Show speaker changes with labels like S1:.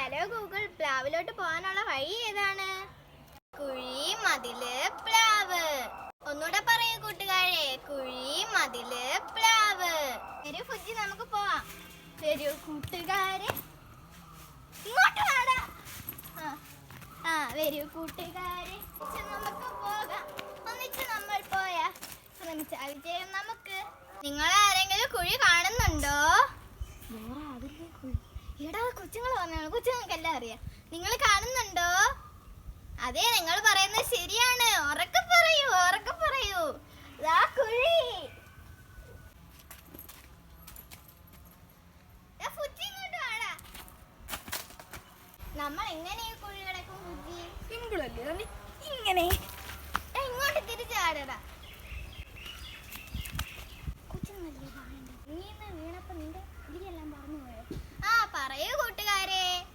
S1: Hello Google, പ്ലാവിലോട്ട് പോകാനുള്ള വഴി ഏതാണ്? കുഴി, മതില്, പ്ലാവ്. ഒന്നുകൂടെ പറയൂ കൂട്ടുകാരെ, കുഴി, മതില്, പ്ലാവ്. വരൂ ഫുജി, നമുക്ക് പോവാം. വരൂ കൂട്ടുകാരെ, ഇങ്ങോട്ട് വാടാ. വരൂ കൂട്ടുകാരെ, നമുക്ക് പോകാം. ഒന്നിച്ച് നമ്മൾ പോയാ ശ്രമിച്ചാൽ വിജയം നമുക്ക്. നിങ്ങൾ ആരെങ്കിലും കുഴി കാണുന്നുണ്ടോ? ഇവിടെ കൊച്ചുങ്ങൾ വന്നാണ്, കൊച്ചുങ്ങൾക്കെല്ലാം അറിയാം. നിങ്ങൾ കാണുന്നുണ്ടോ? അതെ, നിങ്ങൾ പറയുന്നത് ശരിയാണ്. ഉറക്കെ പറയൂ, ഉറക്കെ പറയൂ. ദാ കുഴി. നമ്മൾ എങ്ങനെ ഈ കുഴി കിടക്കും ഫുജി?
S2: സിമ്പിൾ അല്ലേ? ഇങ്ങനെ
S1: ഇങ്ങോട്ട് തിരിച്ചാടടാ. കൊച്ചുങ്ങളല്ലേ പറയണ്ട. നീ വീണപ്പോ നിന്റെ ഇതിലെല്ലാം പറഞ്ഞു പോയോ? പറയൂ കൂട്ടുകാരെ.